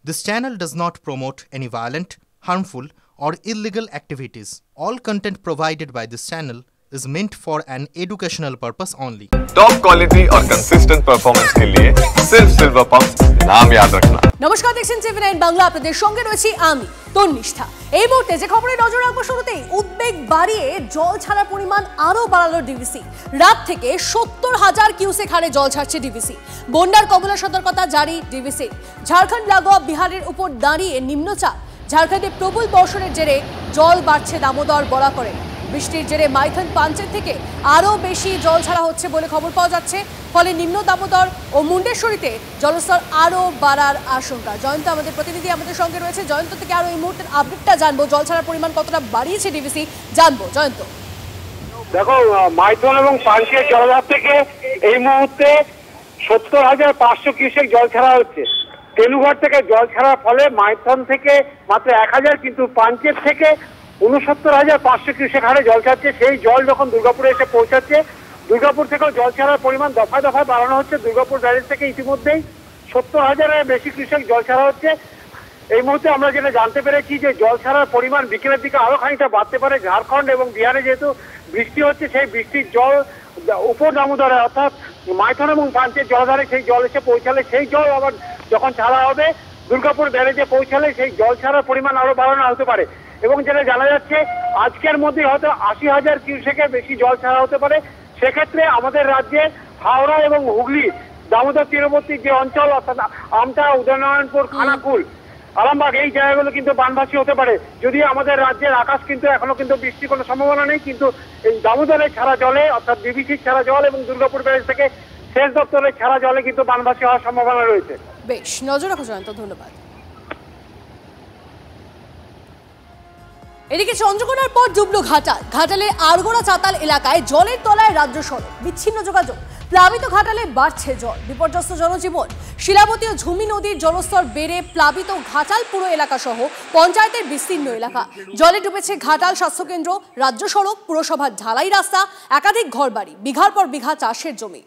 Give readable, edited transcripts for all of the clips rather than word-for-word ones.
This channel does not promote any violent, harmful, or illegal activities. All content provided by this channel is meant for an educational purpose only. Top quality और consistent performance के लिए सिर्फ silver pump नाम याद रखना। নমস্কার, দেখছেন টিভি9 বাংলা। আপনাদের সঙ্গে রয়েছি আমি তন্নিষ্ঠা। এই মুহূর্তে যে খবরে নজর রাখবো, শুরুতেই উদ্বেগ বাড়িয়ে জল ছাড়ার পরিমাণ আরও বাড়ালো ডিভিসি। রাত থেকে ৭০,০০০ কিউসেক হারে জল ছাড়ছে ডিভিসি। বন্যার কবলে সতর্কতা জারি ডিভিসি। ঝাড়খণ্ড লাগোয়া বিহারের উপর দাঁড়িয়ে নিম্নচাপ। ঝাড়খণ্ডে প্রবল বর্ষণের জেরে জল বাড়ছে দামোদর বরাকরে। বৃষ্টির জেরে মাইথন পাঞ্চের থেকে আরও বেশি জল ছাড়া হচ্ছে বলে খবর পাওয়া যাচ্ছে। ফলে নিম্ন দামোদর ও মুন্ডেশ্বরীতে জলস্তর আরও বাড়ার আশঙ্কা। জয়ন্ত আমাদের প্রতিনিধি আমাদের সঙ্গে রয়েছে। জয়ন্ত থেকে আরও এই মুহূর্তের আপডেটটা জানবো, জল ছাড়ার পরিমাণ কতটা বাড়িয়েছে ডিভিসি জানবো। জয়ন্ত, দেখো, মাইথন এবং পাঞ্চের জলাধার থেকে এই মুহূর্তে ৭০,৫০০ কিউসেক জল ছাড়া হচ্ছে। তেনুঘাট থেকে জল ছাড়ার ফলে মাইথন থেকে মাত্র ১,০০০, কিন্তু পাঞ্চের থেকে ৬৯,৫০০ কিউসেক হারে জল ছাড়ছে। সেই জল যখন দুর্গাপুরে এসে পৌঁছাচ্ছে, দুর্গাপুর থেকেও জল ছাড়ার পরিমাণ দফায় দফায় বাড়ানো হচ্ছে। দুর্গাপুর ব্যারেজ থেকে ইতিমধ্যেই ৭০,০০০-এর বেশি কিউসেক জল ছাড়া হচ্ছে। এই মুহূর্তে আমরা যেটা জানতে পেরেছি যে জল ছাড়ার পরিমাণ বিকেলের দিকে আরো খানিকটা বাড়তে পারে। ঝাড়খণ্ড এবং বিহারে যেহেতু বৃষ্টি হচ্ছে, সেই বৃষ্টির জল উপর দামোদরে অর্থাৎ মাইথন এবং পাঞ্চের জলধারে সেই জল এসে পৌঁছালে, সেই জল আবার যখন ছাড়া হবে দুর্গাপুর ব্যারেজে পৌঁছালে সেই জল ছাড়ার পরিমাণ আরো বাড়ানো হতে পারে। এবং যেটা জানা যাচ্ছে, আজকের মধ্যে হয়তো ৮০,০০০ কিউসেকের বেশি জল ছাড়া হতে পারে। সেক্ষেত্রে আমাদের রাজ্যে হাওড়া এবং হুগলি দামোদর তীরবর্তী যে অঞ্চল অর্থাৎ আমতা, উদয়নারায়ণপুর, খানাকুল, আরামবাগ, এই জায়গাগুলো কিন্তু বানভাসী হতে পারে। যদিও আমাদের রাজ্যের আকাশ কিন্তু এখনো কিন্তু বৃষ্টির কোনো সম্ভাবনা নেই, কিন্তু এই দামোদরের ছাড়া জলে অর্থাৎ ডিভিসির ছাড়া জল এবং দুর্গাপুর ব্যারেজ থেকে সেচ দপ্তরের ছাড়া জলে কিন্তু বানভাসী হওয়ার সম্ভাবনা রয়েছে। বেশ, নজর রাখো জয়ন্ত, ধন্যবাদ। এদিকে চন্দ্রকোনার পর ডুবলো ঘাটাল। ঘাটালে আড়গোড়া চাতাল এলাকায় জলের তলায় রাজ্য সড়ক, বিচ্ছিন্ন যোগাযোগ। প্লাবিত ঘাটালে বাড়ছে জল, বিপর্যস্ত জনজীবন। শিলাবতী ও ঝুমি নদীর জলস্তর বেড়ে প্লাবিত ঘাটাল পুরো এলাকা সহ পঞ্চায়েতের বিস্তীর্ণ এলাকা। জলে ডুবেছে ঘাটাল স্বাস্থ্যকেন্দ্র, রাজ্য সড়ক, পুরসভার ঢালাই রাস্তা, একাধিক ঘরবাড়ি, বিঘার পর বিঘা চাষের জমি।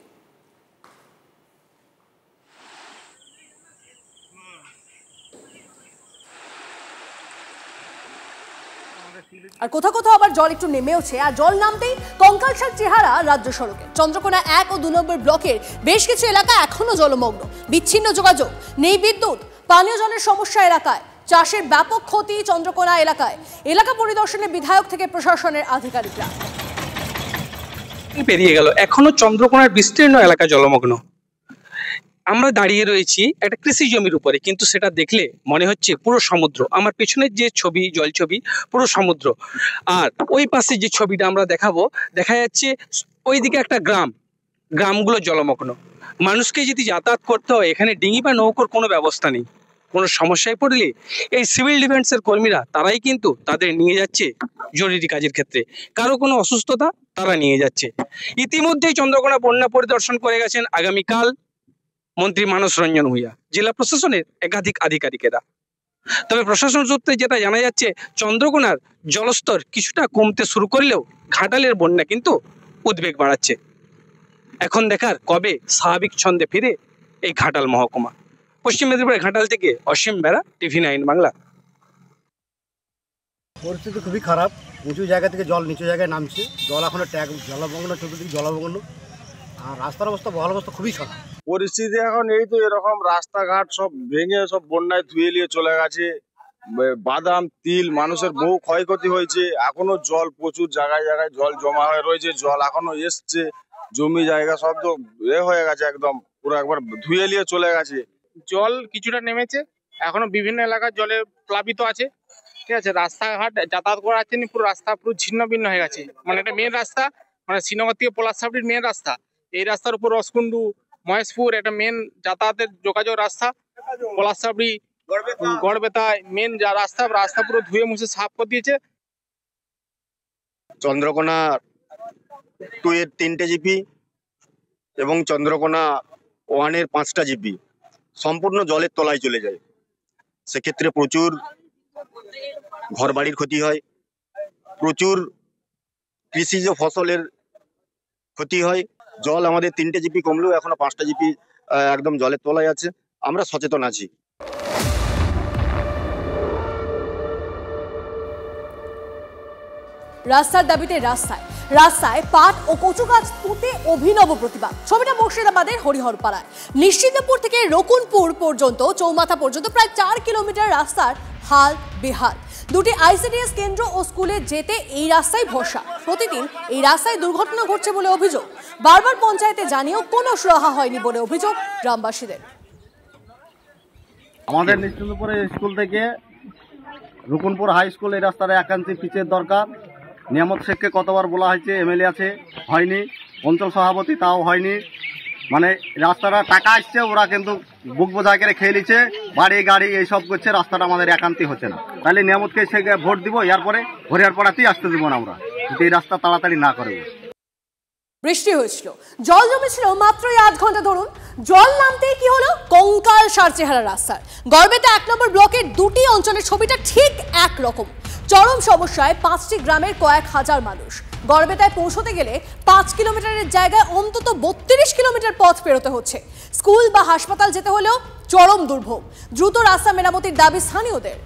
আর কোথাও কোথাও আবার জল একটু নেমেওছে। আর জল নামতেই কঙ্কালসার চেহারা রাজ্য সড়কে। চন্দ্রকোনা ১ ও ২ নম্বর ব্লকের বেশ কিছু এলাকা এখনো জলমগ্ন, বিচ্ছিন্ন যোগাযোগ, নেই বিদ্যুৎ, পানীয় জলের সমস্যা এলাকায়, চাষের ব্যাপক ক্ষতি চন্দ্রকোনা এলাকায়। এলাকা পরিদর্শনে বিধায়ক থেকে প্রশাসনের আধিকারিকরা। পেরিয়ে গেল, এখনো চন্দ্রকোনার বিস্তীর্ণ এলাকা জলমগ্ন। আমরা দাঁড়িয়ে রয়েছি একটা কৃষি জমির উপরে, কিন্তু সেটা দেখলে মনে হচ্ছে পুরো সমুদ্র। আমার পেছনের যে ছবি, জল ছবি, পুরো সমুদ্র। আর ওই পাশে যে ছবিটা আমরা দেখাবো, দেখা যাচ্ছে ওইদিকে একটা গ্রামগুলো জলমগ্ন। মানুষকে যদি যাতায়াত করতে হয়, এখানে ডিঙি বা নৌকোর কোনো ব্যবস্থা নেই। কোনো সমস্যায় পড়লে এই সিভিল ডিফেন্সের কর্মীরা তারাই কিন্তু তাদের নিয়ে যাচ্ছে জরুরি কাজের ক্ষেত্রে। কারো কোনো অসুস্থতা, তারা নিয়ে যাচ্ছে। ইতিমধ্যেই চন্দ্রকোনা বন্যা পরিদর্শন করে গেছেন আগামীকাল মন্ত্রী মানস রঞ্জন ভূঁইয়া, জেলা প্রশাসনের একাধিক আধিকারিকেরা। তবে প্রশাসন সূত্রে যেটা জানা যাচ্ছে, চন্দ্রকোনার জলস্তর কিছুটা কমতে শুরু করলেও ঘাটালের বন্যা কিন্তু উদ্বেগ বাড়াচ্ছে। এখন দেখার কবে স্বাভাবিক ছন্দে ফিরে এই ঘাটাল মহকুমা। পশ্চিম মেদিনীপুরের ঘাটাল থেকে অসীম বেরা, টিভি9 বাংলা। পরিস্থিতি খুবই খারাপ। উঁচু জায়গা থেকে জল নিচু জায়গায় নামছে। জল এখনো জলমগ্ন, চতুর্দিকে জলমগ্ন। আর রাস্তার অবস্থা, বহাল অবস্থা খুবই খারাপ। পরিস্থিতি এখন এই তো এরকম, রাস্তাঘাট সব ভেঙে সব বন্যায় ধুয়ে নিয়ে চলে গেছে। বাদাম, তিল, মানুষের বহু ক্ষয়ক্ষতি হয়েছে। এখনো জল প্রচুর জায়গায় জায়গায় জল জমা হয়ে রয়েছে। জল এখনো এসছে, জমি জায়গা সব তো হয়ে গেছে, একদম পুরো একবার ধুয়ে নিয়ে চলে গেছে। জল কিছুটা নেমেছে, এখনো বিভিন্ন এলাকার জলে প্লাবিত আছে। ঠিক আছে, রাস্তাঘাট যাতায়াত করা যাচ্ছে না, পুরো রাস্তা পুরো ছিন্ন ভিন্ন হয়ে গেছে। মানে একটা মেন রাস্তা, মানে শ্রীনগর থেকে পলাশসাবড়ির মেন রাস্তা। এই রাস্তার উপর রসকুন্ডু, মহেশপুর একটা মেন যাতায়াতের যোগাযোগ রাস্তা। পলাশসাবড়ি, গড়বেতা মেন যা রাস্তা পুরো ধুয়ে মুছে সাফ করে দিয়েছে। চন্দ্রকোনা 2 এর 3টে জিপি এবং চন্দ্রকোনা 1 এর 5টা জিপি সম্পূর্ণ জলের তলায় চলে যায়। সেক্ষেত্রে প্রচুর ঘরবাড়ির ক্ষতি হয়, প্রচুর কৃষিজ ফসলের ক্ষতি হয়। জল আমাদের 3টে জিপি কমলেও এখনো 5টা জিপি একদম জলের তলায় আছে। আমরা সচেতন আছি। রাস্তার দাবিতে রাস্তায় পাট ও কচু গাছ পুঁতে অভিনব প্রতিবাদ। ছবিটা মুর্শিদাবাদের হরিহরপাড়ায়। নিশ্চিন্তপুর থেকে রকুনপুর পর্যন্ত চৌমাথা পর্যন্ত প্রায় 4 কিলোমিটার রাস্তার হাল বেহাল। দুটি আইসিডিএস কেন্দ্র ও স্কুলে যেতে এই রাস্তায় ভরসা। প্রতিদিন এই রাস্তায় দুর্ঘটনা ঘটছে বলে অভিযোগ। বারবার পঞ্চায়েতে জানিয়েও কোনো সুরাহা হয়নি বলে অভিযোগ গ্রামবাসীদের। আমাদের নিশ্চিন্তপুর স্কুল থেকে রকুনপুর হাই স্কুল এই রাস্তার একান্তি পিচের দরকার। নিয়ামত শেখকে কতবার বলা হয়েছে, এমএলএ আছে, হয়নি। অঞ্চল সভাপতি, তাও হয়নি। মানে রাস্তাটা টাকা আসছে, ওরা কিন্তু বুক বোঝাই করে খেয়ে নিচ্ছে, বাড়ি গাড়ি এইসব করছে, রাস্তাটা আমাদের একান্তি হচ্ছে না। তাহলে নিয়ামতকে সে ভোট দিব, এরপরে হরিহরপাড়াতেই আসতে দিব না আমরা, যদি এই রাস্তা তাড়াতাড়ি না করে। বৃষ্টি হয়েছিল, জল জমেছিল মাত্রই 8 ঘন্টা ধরুন। জল নামতেই কি হলো, কঙ্কাল সার চেহারা রাস্তার। গড়বেতা 1 নম্বর ব্লকের দুটি অঞ্চলের ছবিটা ঠিক একরকম। চরম সমস্যায় 5টি গ্রামের কয়েক হাজার মানুষ। গড়বেতায় পৌঁছতে গেলে 5 কিলোমিটারের জায়গায় অন্তত 32 কিলোমিটার পথ পেরোতে হচ্ছে। স্কুল বা হাসপাতাল যেতে হলেও চরম দুর্ভোগ। দ্রুত রাস্তা মেরামতির দাবি স্থানীয়দের।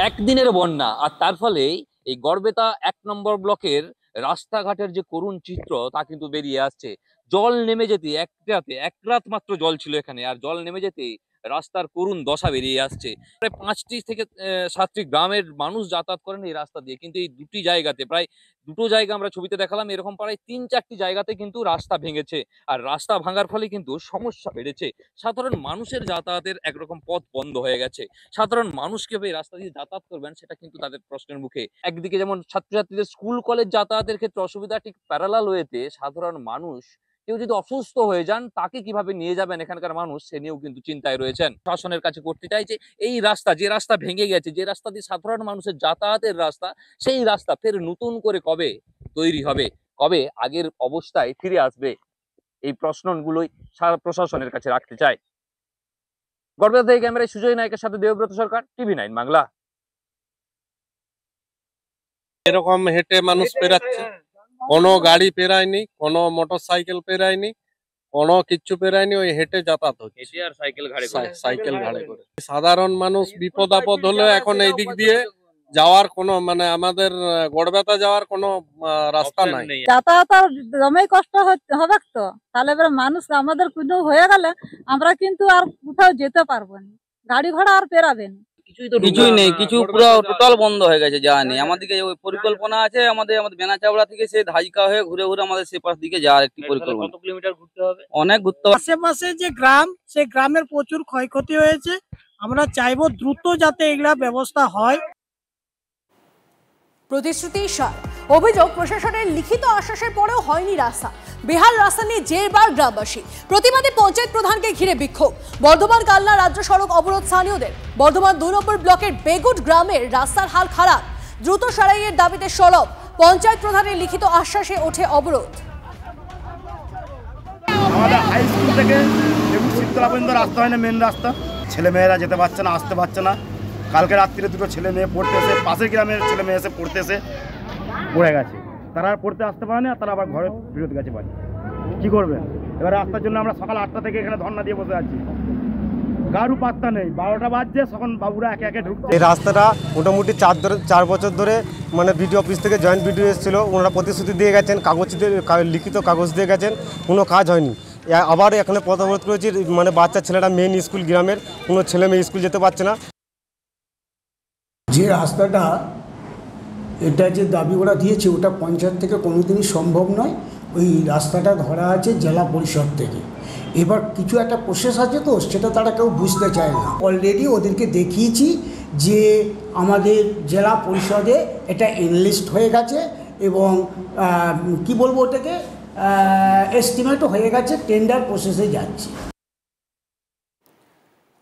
একদিনের বন্যা, আর তার ফলে এই গড়বেতা 1 নম্বর ব্লকের রাস্তাঘাটের যে করুণ চিত্র তা কিন্তু বেরিয়ে আসছে। জল নেমে যেতে এক রাত মাত্র জল ছিল এখানে, আর জল নেমে যেতে রাস্তার করুণ দশা বেরিয়ে আসছে। প্রায় 5টি থেকে 7টি গ্রামের মানুষ যাতায়াত করেন এই রাস্তা দিয়ে, কিন্তু এই দুটি জায়গাতে, প্রায় দুটো জায়গা আমরা ছবিতে দেখালাম, এরকম প্রায় 3-4টি জায়গাতে কিন্তু রাস্তা ভেঙেছে। আর রাস্তা ভাঙার ফলে কিন্তু সমস্যা বেড়েছে। সাধারণ মানুষের যাতায়াতের একরকম পথ বন্ধ হয়ে গেছে। সাধারণ মানুষ কিভাবে এই রাস্তা দিয়ে যাতায়াত করবেন সেটা কিন্তু তাদের প্রশ্নের মুখে। একদিকে যেমন ছাত্রছাত্রীদের স্কুল কলেজ যাতায়াতের ক্ষেত্রে অসুবিধা, ঠিক প্যারালাল ওয়েতে সাধারণ মানুষ কেউ যদি অসুস্থ হয়ে যান তাকে কিভাবে নিয়ে যাবেন এখানকার মানুষ, সে নিয়েও কিন্তু চিন্তায় রয়েছেন। শাসনের কাছে করতে চাই যে এই রাস্তা, যে রাস্তা ভেঙে গেছে, যে রাস্তা দিয়ে সাধারণ মানুষের যাতায়াতের রাস্তা, সেই রাস্তা ফের নতুন করে কবে তৈরি হবে, কবে আগের অবস্থায় ফিরে আসবে, এই প্রশ্নগুলোই প্রশাসনের কাছে রাখতে চাই। গড়বেতা থেকে ক্যামেরায় সুজয় নায়কের সাথে দেবব্রত সরকার, TV9 বাংলা। এরকম হেঁটে মানুষ পেরাচ্ছে, কোনো গাড়ি পেরায়নি, কোনো মোটর সাইকেল পেরায়নি, কোনো কিচ্ছু পেরায়নি, ওই হেঁটে যাতায়াত হচ্ছে। সাইকেল ঘাড়ে করে সাধারণ মানুষ বিপদ আপদ হলে এখন এই দিক দিয়ে যাওয়ার কোনো, মানে আমাদের গড়বেতা যাওয়ার কোনো রাস্তা নাই। যাতায়াত দমেই কষ্ট হবে তো, তাহলে এবার মানুষ আমাদের কোনো হয়ে গেলে আমরা কিন্তু আর কোথাও যেতে পারবো না, গাড়ি ঘোড়া আর পেরাবে না। কিছুই নেই, কিছু পুরো টোটাল বন্ধ হয়ে গেছে, যাওয়া নেই। আমাদেরকে ওই পরিকল্পনা আছে, আমাদের বেনাচাবড়া থেকে সে ধাইকা হয়ে ঘুরে ঘুরে আমাদের সে পাশ দিকে যাওয়ার একটি পরিকল্পনা। কত কিলোমিটার ঘুরতে হবে? অনেক ঘুরতে হবে। আশেপাশে যে গ্রাম, সেই গ্রামের প্রচুর ক্ষয়ক্ষতি হয়েছে। আমরা চাইবো দ্রুত যাতে এগুলা ব্যবস্থা হয়। প্রতিশ্রুতি সার, অভিযোগ প্রশাসনের লিখিত আশ্বাসের পরেও হয়নি রাস্তা। বেহাল রাস্তা নিয়ে জেরবার গ্রামবাসী। প্রতিবাদে পঞ্চায়েত প্রধানকে ঘিরে বিক্ষোভ। বর্ধমান কালনা রাজ্য সড়ক অবরোধ স্থানীয়দের। বর্ধমান 2 নম্বর ব্লকের বেগুট গ্রামের রাস্তার হাল খারাপ। দ্রুত সারাইয়ের দাবিতে সরব। পঞ্চায়েত প্রধানের লিখিত আশ্বাসে ওঠে অবরোধ। আমাদের হাই স্কুল থেকে বেগুট শীতলা পর্যন্ত রাস্তা হয় না, মেন রাস্তা। ছেলেমেয়েরা যেতে পারছে না, আসতে পারছে না। কালকে রাত্রিরে দুটো ছেলে মেয়ে পড়তে এসে, পাশের গ্রামের ছেলে মেয়ে এসে পড়তে এসে পড়ে গেছে। তারা পড়তে আসতে পারে না, তারা আবার ঘরে ফিরত গেছে বাড়ি। কী করবেন? এবার রাস্তার জন্য আমরা সকাল 8টা থেকে এখানে ধর্ণা দিয়ে বসে আছি। গাড়ু পাত্তা নেই, 12টা বাজছে, তখন বাবুরা একে একে ঢুকছে। এই রাস্তাটা মোটামুটি 4 বছর ধরে, মানে বিডিও অফিস থেকে জয়েন্ট বিডিও এসেছিল, ওনারা প্রতিশ্রুতি দিয়ে গেছেন, লিখিত কাগজ দিয়ে গেছেন, কোনো কাজ হয়নি। আবার এখানে পথ অবরোধ করেছি, মানে বাচ্চা ছেলেরা মেন স্কুল, গ্রামের কোনো ছেলে মেয়ে স্কুল যেতে পারছে না। যে রাস্তাটা, এটা যে দাবি ওরা দিয়েছে, ওটা পঞ্চায়েত থেকে কোনোদিনই সম্ভব নয়। ওই রাস্তাটা ধরা আছে জেলা পরিষদ থেকে। এবার কিছু একটা প্রসেস আছে, তো সেটা তারা কেউ বুঝতে চায় না। অলরেডি ওদেরকে দেখিয়েছি যে আমাদের জেলা পরিষদে এটা এনলিস্ট হয়ে গেছে, এবং কি বলবো, ওটাকে এস্টিমেটও হয়ে গেছে, টেন্ডার প্রসেসে যাচ্ছে।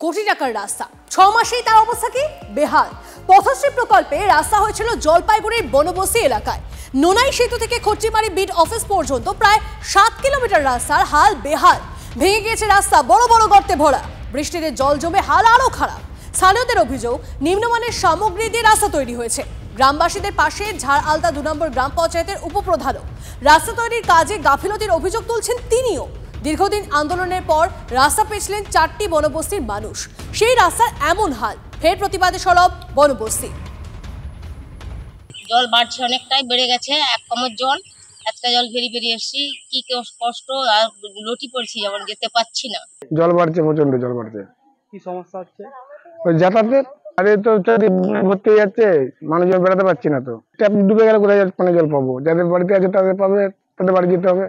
কোটি টাকার রাস্তা, 6 মাসেই তার অবস্থা কি বেহাল। পথশ্রী প্রকল্পে রাস্তা হয়েছিল জলপাইগুড়ির বনবস্তি এলাকায়। নোনাই সেতু থেকে খট্টিমারি বিড অফিস পর্যন্ত প্রায় 7 কিলোমিটার রাস্তার হাল বেহাল। ভেঙে গিয়েছে রাস্তা, বড় বড় গর্তে ভরা। বৃষ্টিতে জল জমে হাল আরো খারাপ। স্থানীয়দের অভিযোগ, নিম্নমানের সামগ্রী দিয়ে রাস্তা তৈরি হয়েছে। গ্রামবাসীদের পাশে ঝাড় আলতা 2 নম্বর গ্রাম পঞ্চায়েতের উপপ্রধানও। রাস্তা তৈরির কাজে গাফিলতির অভিযোগ তুলছেন তিনিও। দীর্ঘদিন আন্দোলনের পর রাস্তা পেছলেন 4টি বনবস্তির মানুষ। সেই রাস্তার এমন হাল, ফের প্রতিবাদে সরব বনবস্তি। জল বাড়ছে, অনেকটাই বেড়ে গেছে, এক কোমর জল, একটা জল বেরিয়ে এসছি, কি কষ্ট, আর লটি পড়ছি, যেমন যেতে পারছি না। জল বাড়ছে, প্রচন্ড জল বাড়ছে। কি সমস্যা হচ্ছে? ওই যাতায়াতের, আরে তো ভর্তি হয়ে যাচ্ছে, মানুষজন বেড়াতে পারছি না, তো ট্যাপ ডুবে গেলে কোথায় পানি জল পাবো? যাদের বাড়িতে আছে তাদের পাবে, তাদের বাড়ি যেতে হবে।